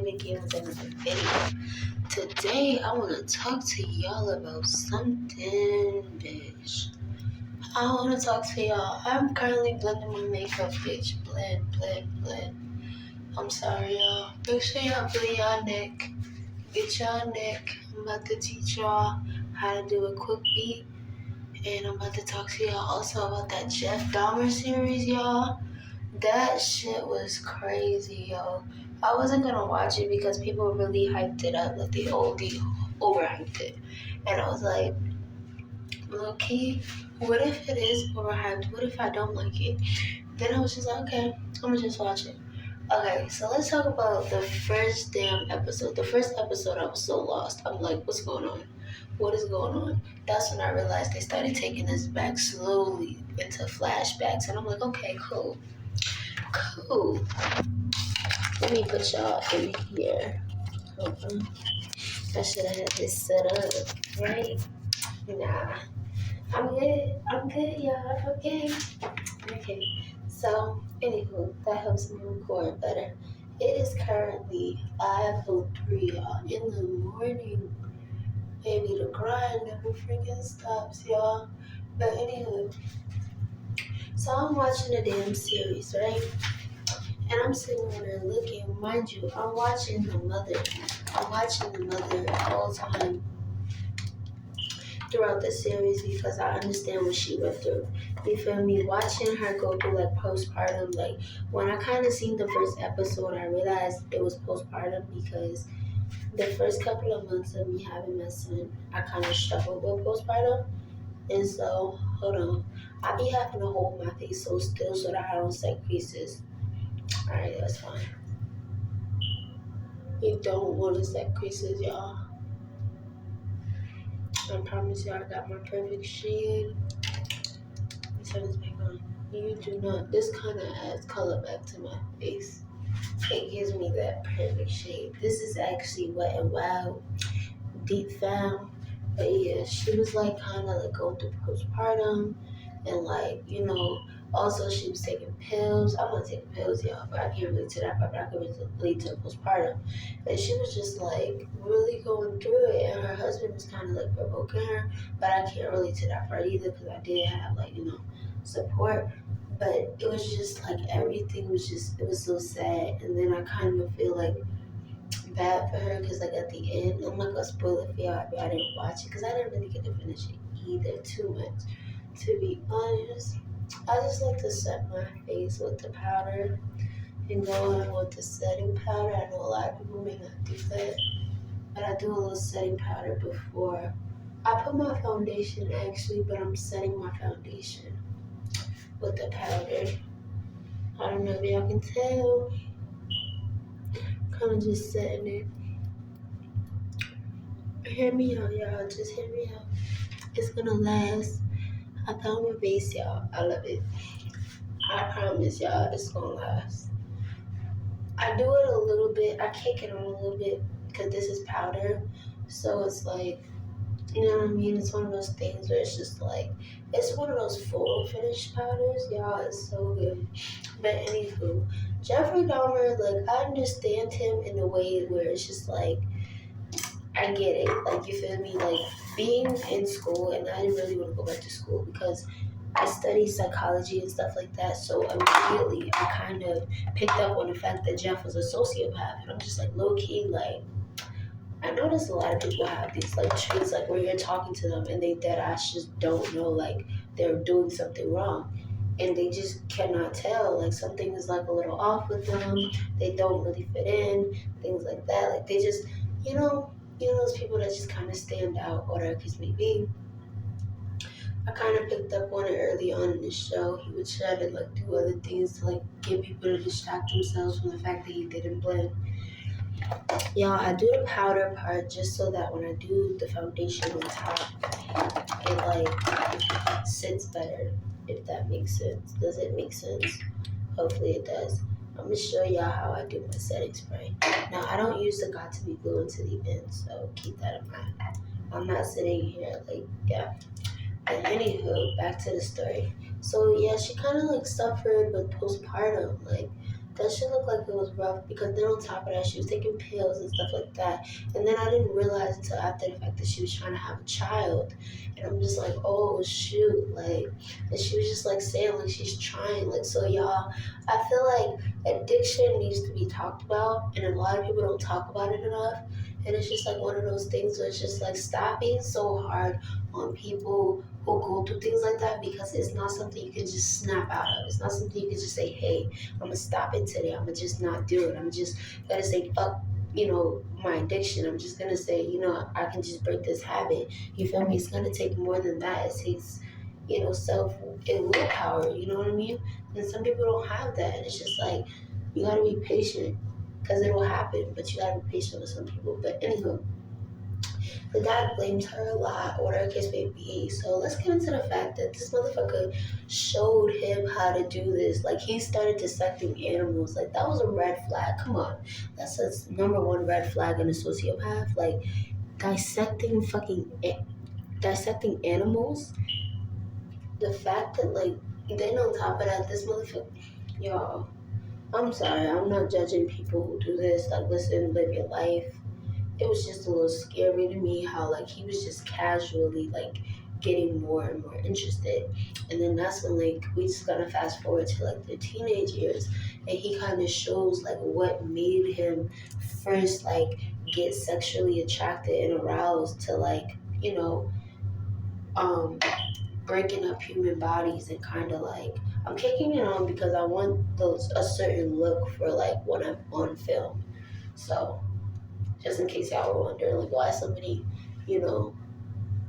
begins another video. Today I want to talk to y'all about something, bitch. I want to talk to y'all. I'm currently blending my makeup, bitch. Blend. I'm sorry, y'all. Make sure y'all blend y'all neck. Get y'all neck. I'm about to teach y'all how to do a quick beat. And I'm about to talk to y'all also about that Jeff Dahmer series, y'all. That shit was crazy, yo. I wasn't gonna watch it because people really hyped it up, like they overhyped it. And I was like, low key, what if it is overhyped? What if I don't like it? Then I was just like, okay, I'm gonna just watch it. Okay, so let's talk about the first damn episode. The first episode, I was so lost. I'm like, what's going on? What is going on? That's when I realized they started taking us back slowly into flashbacks. And I'm like, okay, cool. Let me put y'all in here. Hold on. I should have had this set up, right? Nah. I'm good, y'all. Okay. So, anywho, that helps me record better. It is currently 5:03, y'all, in the morning. Baby, the grind never freaking stops, y'all. But anywho, so I'm watching a damn series, right? And I'm sitting there looking, mind you, I'm watching the mother all the time throughout the series because I understand what she went through. You feel me? Watching her go through like postpartum, like when I kind of seen the first episode, I realized it was postpartum because the first couple of months of me having my son, I kind of struggled with postpartum. And so, hold on, I be having to hold my face so still so that I don't set creases. Alright, that's fine. You don't want to set creases, y'all. I promise y'all I got my perfect shade. Let me turn this back on. You do not. This kind of adds color back to my face. It gives me that perfect shade. This is actually Wet n Wild Deep Found. But yeah, she was like kind of like going through postpartum. And like, you know, also she was taking pills. I'm not taking pills, y'all, but I can't relate to that part, but I can relate to postpartum. And she was just like really going through it, and her husband was kind of like provoking her, but I can't relate to that part either because I did have like, you know, support. But it was just like everything was just, it was so sad. And then I kind of feel like bad for her because like at the end, I'm not gonna spoil it for y'all if y'all didn't watch it because I didn't really get to finish it either too much. To be honest, I just like to set my face with the powder and go in with the setting powder. I know a lot of people may not do that, but I do a little setting powder before I put my foundation actually, but I'm setting my foundation with the powder. I don't know if y'all can tell. Kind of just setting it. Hear me out, y'all. Just hear me out. It's gonna last. I found my base, y'all. I love it. I promise y'all it's gonna last. I do it a little bit. I kick it on a little bit because this is powder. So it's like, you know what I mean? It's one of those things where it's just like, it's one of those photo finish powders. Y'all, it's so good. But anywho, Jeffrey Dahmer, like, I understand him in a way where it's just like, I get it. Like, you feel me? Like, being in school, and I didn't really want to go back to school because I studied psychology and stuff like that. So immediately, I kind of picked up on the fact that Jeff was a sociopath. And I'm just like, low key, like, I notice a lot of people have these, like, traits, like, where you're talking to them and they dead ass just don't know, like, they're doing something wrong. And they just cannot tell. Like, something is, like, a little off with them. They don't really fit in, things like that. Like, they just, you know, those people that just kind of stand out, whatever the case may be. I kind of picked up on it early on in the show. He would try to like do other things to like get people to distract themselves from the fact that he didn't blend. Y'all, I do the powder part just so that when I do the foundation on top, it like sits better, if that makes sense. Does it make sense? Hopefully it does. I'm gonna show y'all how I do my setting spray. Now, I don't use the got to be glue until the end, so keep that in mind. I'm not sitting here like, yeah. But anywho, back to the story. So yeah, she kind of like suffered with postpartum. Like, That shit looked like it was rough because then on top of that, she was taking pills and stuff like that. And then I didn't realize until after the fact that she was trying to have a child. And I'm just like, oh shoot, like, and she was just like saying like she's trying, like, so y'all, I feel like addiction needs to be talked about, and a lot of people don't talk about it enough. And it's just like one of those things where it's just like stop being so hard on people who go through things like that because it's not something you can just snap out of. It's not something you can just say, hey, I'm gonna stop it today. I'm gonna just not do it. I'm just gonna say fuck, my addiction. I'm just gonna say, I can just break this habit. You feel me? It's gonna take more than that. It takes, self and willpower. You know what I mean? And some people don't have that. And it's just like you gotta be patient because it'll happen. But you gotta be patient with some people. But anywho, the dad blames her a lot, whatever case may be. So let's get into the fact that this motherfucker showed him how to do this. Like he started dissecting animals. Like that was a red flag. Come on, that's a number one red flag in a sociopath. Like dissecting dissecting animals. The fact that like then on top of that, this motherfucker, y'all. I'm sorry, I'm not judging people who do this. Like listen, live your life. It was just a little scary to me how like he was just casually like getting more and more interested. And then that's when like we just gotta fast forward to like the teenage years, and he kind of shows like what made him first like get sexually attracted and aroused to like um breaking up human bodies, and kind of like I'm kicking it on because I want those a certain look for like when I'm on film. So just in case y'all were wondering like why somebody, you know,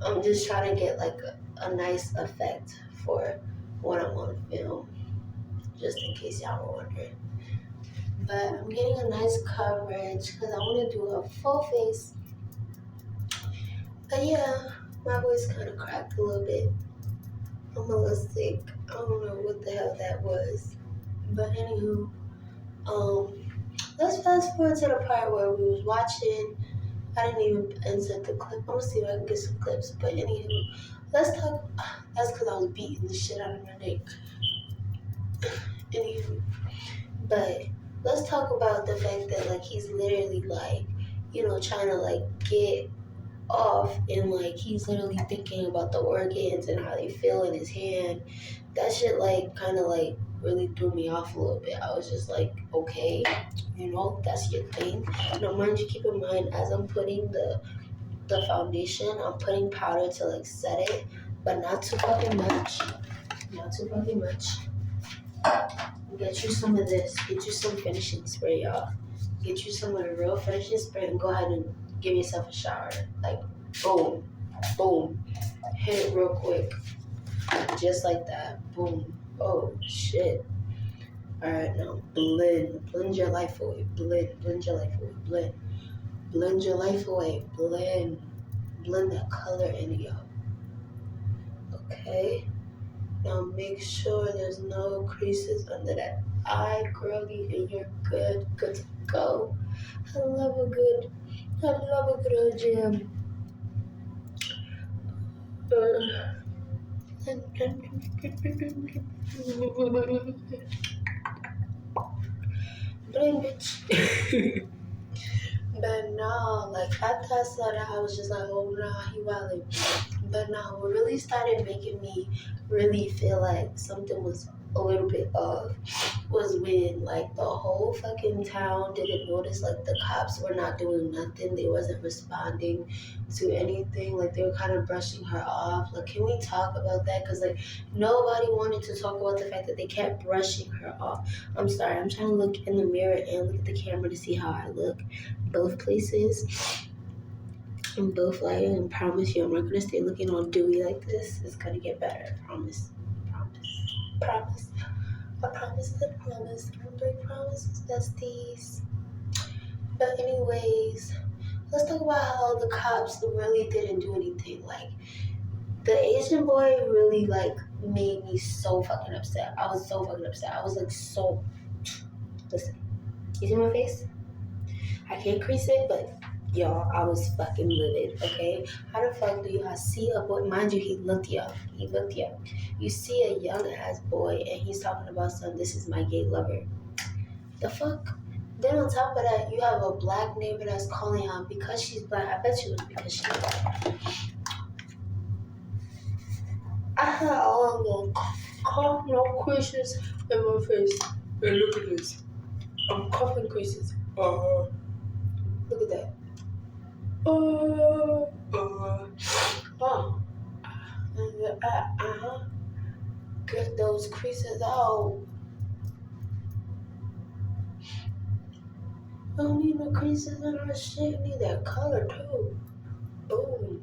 I'm just trying to get like a nice effect for when I'm on film, just in case y'all were wondering. But I'm getting a nice coverage because I want to do a full face. But yeah, my voice kind of cracked a little bit. I'm a little sick. I don't know what the hell that was. But anywho, um, let's fast forward to the part where we was watching. I didn't even insert the clip. I'm gonna see if I can get some clips. But anywho, let's talk. That's because I was beating the shit out of my neck. Anywho, but let's talk about the fact that like he's literally like, trying to like get off, and like he's literally thinking about the organs and how they feel in his hand. That shit like kind of like really threw me off a little bit. I was just like, okay, that's your thing. Now mind you, keep in mind as I'm putting the foundation, I'm putting powder to like set it, but not too fucking much. Not too fucking much. Get you some of this. Get you some finishing spray, y'all. Get you some of the real finishing spray and go ahead and give yourself a shower. Like, boom, boom. Hit it real quick. Just like that. Boom. Oh, shit. Alright, now blend. Blend your life away. Blend your life away. Blend your life away. Blend that color in, y'all. Okay. Now make sure there's no creases under that eye, girly, and you're good to go. I love a good old jam. Blame bitch. But no, like after I saw that, I was just like, oh nah, he wildin'. But no, what really started making me really feel like something was a little bit off was when like the whole fucking town didn't notice, like the cops were not doing nothing. They wasn't responding to anything. Like they were kind of brushing her off. Like, can we talk about that? Because like nobody wanted to talk about the fact that they kept brushing her off. I'm sorry, I'm trying to look in the mirror and look at the camera to see how I look both places. I'm both like, I promise you, I'm not gonna stay looking all dewy like this. It's gonna get better. I promise. Promise. I promise. I promise. I don't break promises, besties. But anyways, let's talk about how the cops really didn't do anything. Like the Asian boy really like made me so fucking upset. I was so fucking upset. I was like so. Listen, you see my face? I can't crease it, but y'all, I was fucking livid, okay? How the fuck do you see a boy? Mind you, he looked young. You see a young ass boy and he's talking about this is my gay lover. The fuck? Then on top of that, you have a black neighbor that's calling out because she's black. I bet you it was because she's black. I had all the no creases in my face. And look at this. I'm coughing creases. Look at that. Oh. Get those creases out. I don't need no creases in our shit. I need that color too. Boom.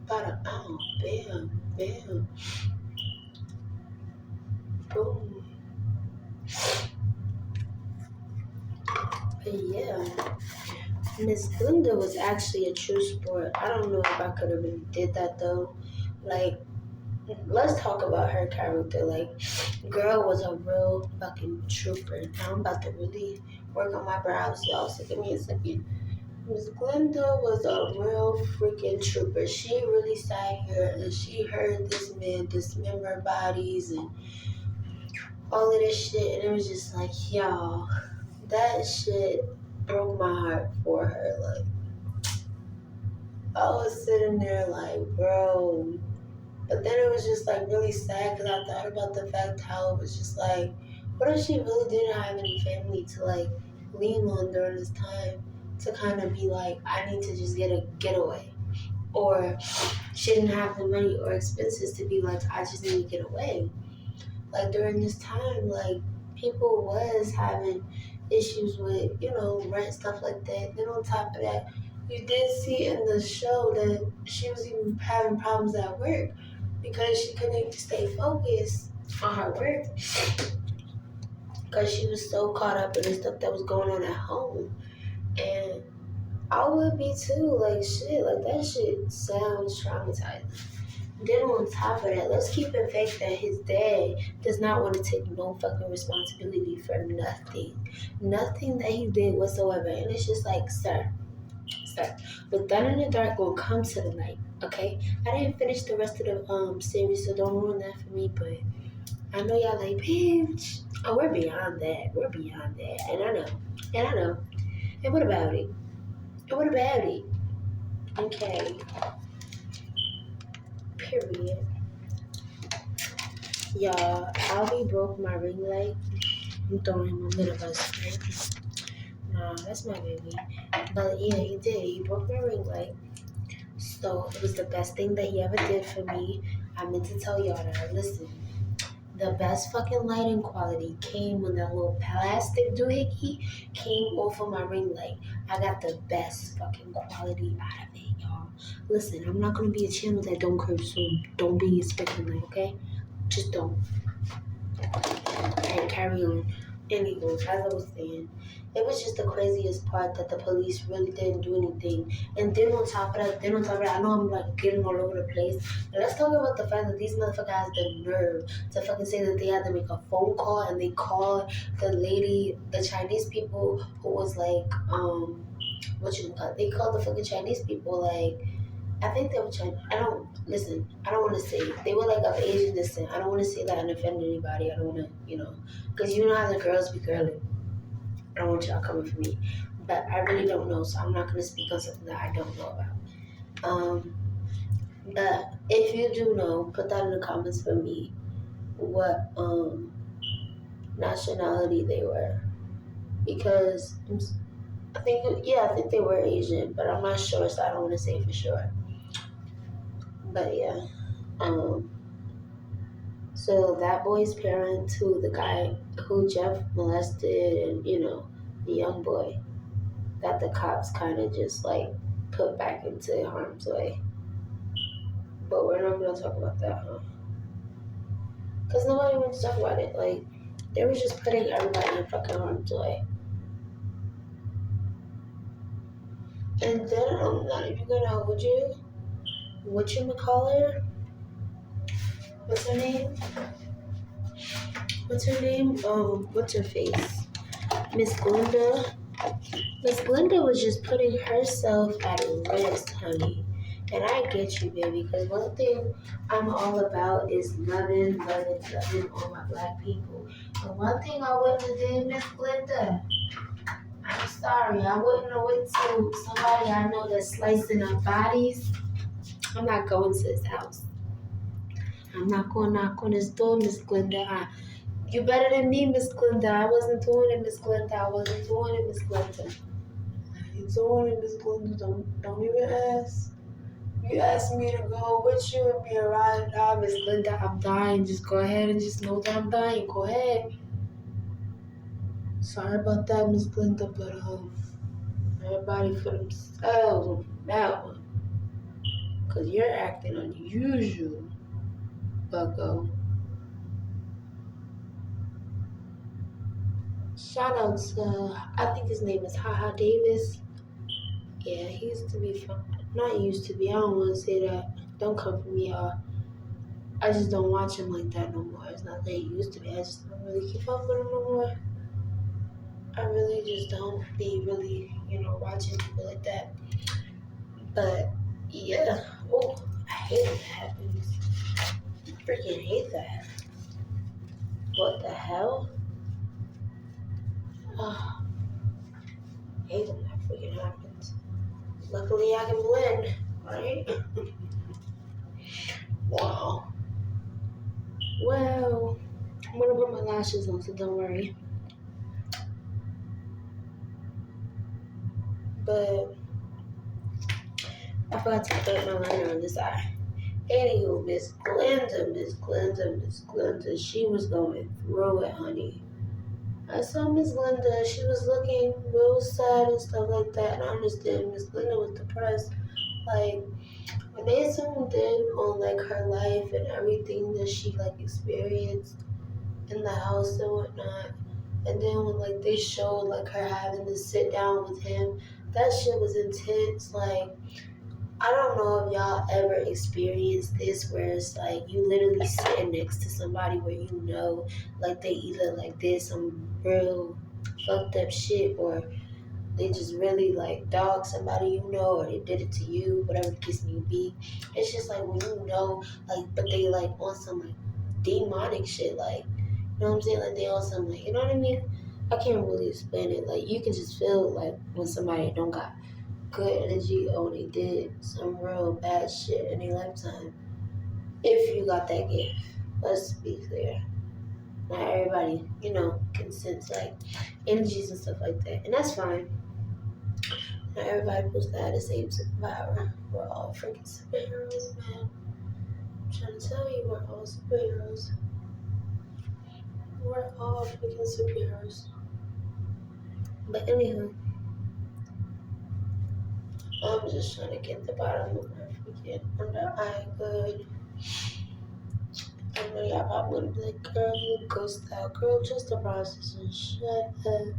Bada bam. Bam. Boom. But yeah. Miss Glinda was actually a true sport. I don't know if I could have really did that though. Like, let's talk about her character. Like, girl was a real fucking trooper. Now I'm about to really work on my brows, y'all. So give me a second. Miss Glinda was a real freaking trooper. She really sat here and she heard this man dismember bodies and all of this shit, and it was just like, y'all, that shit broke my heart for her. Like, I was sitting there like, bro. But then it was just like really sad because I thought about the fact how it was just like, what if she really didn't have any family to like lean on during this time to kind of be like, I need to just get a getaway, or she didn't have the money or expenses to be like, I just need to get away. Like during this time, like people was having issues with, rent, stuff like that. Then on top of that, you did see in the show that she was even having problems at work because she couldn't stay focused on her work because she was so caught up in the stuff that was going on at home. And I would be too, like shit, like that shit sounds traumatizing. Then on top of that, let's keep it fake that his dad does not want to take no fucking responsibility for nothing. Nothing that he did whatsoever. And it's just like, sir, but Done in the Dark will come to the light, okay? I didn't finish the rest of the series, so don't ruin that for me, but I know y'all like, bitch. Oh, we're beyond that. And I know. And what about it? Okay. Period. Y'all, Albie broke my ring light. I'm throwing him under the bus, right? Nah, that's my baby. But yeah, he did. He broke my ring light. So it was the best thing that he ever did for me. I meant to tell y'all that. Listen, the best fucking lighting quality came when that little plastic doohickey came off of my ring light. I got the best fucking quality out of it, y'all. Listen, I'm not gonna be a channel that don't curse, so don't be expecting that, okay? Just don't. And carry on. Anywho, as I was saying, it was just the craziest part that the police really didn't do anything. And then on top of that, I know I'm like getting all over the place. But let's talk about the fact that these motherfuckers had the nerve to fucking say that they had to make a phone call and they called the Chinese people who was like, they called the fucking Chinese people like, I think they were Chinese. I don't want to say they were like of Asian descent. I don't want to say that and offend anybody. I don't want to, because you know how the girls be girly. I don't want y'all coming for me, but I really don't know, so I'm not going to speak on something that I don't know about. But if you do know, put that in the comments for me. What nationality they were, because I think they were Asian, but I'm not sure, so I don't want to say for sure. But yeah, so that boy's parents, the guy who Jeff molested, and the young boy, that the cops kind of just like put back into harm's way. But we're not gonna talk about that, huh? Because nobody wants to talk about it. Like, they were just putting everybody in fucking harm's way. And then I'm not even gonna hold you. Whatchamacallit? What's her name? What's her face? Miss Glinda. Miss Glinda was just putting herself at risk, honey. And I get you, baby, because one thing I'm all about is loving all my black people. And one thing I wouldn't have did, Miss Glenda, I'm sorry, I wouldn't have went to somebody I know that's slicing up bodies. I'm not going to his house. I'm not going to knock on his door, Miss Glenda. You better than me, Miss Glenda. I wasn't doing it, Miss Glenda. I wasn't doing it, Miss Glenda. You doing it, Miss Glenda. Don't even ask. You asked me to go with you and be a ride or die, Miss Linda. I'm dying. Just go ahead and just know that I'm dying. Go ahead. Sorry about that, Miss Linda, but everybody for themselves on that one. Cause you're acting unusual, Bucko. Shout out to I think his name is Haha Davis. Yeah, he used to be fun. Not used to be. I don't want to say that. Don't come for me, y'all. I just don't watch him like that no more. It's not that he used to be. I just don't really keep up with him no more. I really just don't be really, watching people like that. But yeah, oh, I hate when that happens. I freaking hate that. What the hell? Oh, I hate when that freaking happens. Luckily, I can blend, right? Wow. Well, I'm gonna put my lashes on, so don't worry. But I forgot to put my liner on this eye. Anywho, Miss Glenda, she was going through it, honey. I saw Miss Glenda, she was looking real sad and stuff like that, and I understand Miss Glenda was depressed. Like, when they zoomed in on, like, her life and everything that she, like, experienced in the house and whatnot, and then when, like, they showed, like, her having to sit down with him, that shit was intense. Like, I don't know if y'all ever experienced this where it's like you literally sitting next to somebody where you know like they either like did some real fucked up shit or they just really like dog somebody you know or they did it to you, whatever the case may be. It's just like when you know, like, but they like on some like demonic shit, like, you know what I'm saying? Like they on some like, you know what I mean? I can't really explain it. Like you can just feel like when somebody don't got good energy or they did some real bad shit in their lifetime. If you got that gift, let's be clear. Not everybody, can sense like energies and stuff like that, and that's fine. Not everybody supposed to have the same superpower. We're all freaking superheroes, man. I'm trying to tell you, we're all superheroes. We're all freaking superheroes. But anywho, I'm just trying to get the bottom of my freaking under eye good. I know y'all probably gonna be like, girl, you ghost out. Girl, just the process and shut up.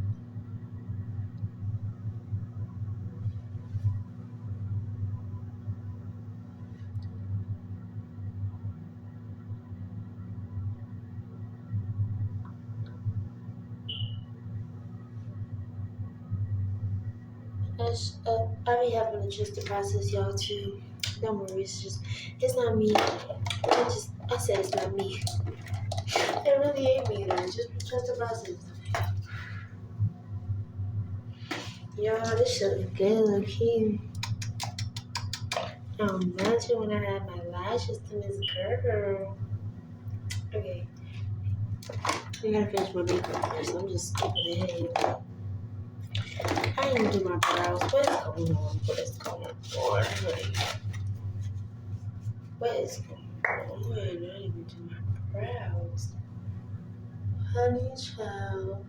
I be having to trust the process, y'all, too. Don't worry, it's not me. I said it's not me. It really ain't me, though. Just trust the process. Y'all, this shit look good, look cute. Now imagine when I add my lashes to Miss Girl. Okay. I gotta finish my makeup first. I'm just skipping ahead. I didn't do my brows. What is going on? What is going on? What is going on? I didn't even do my brows. Honey child.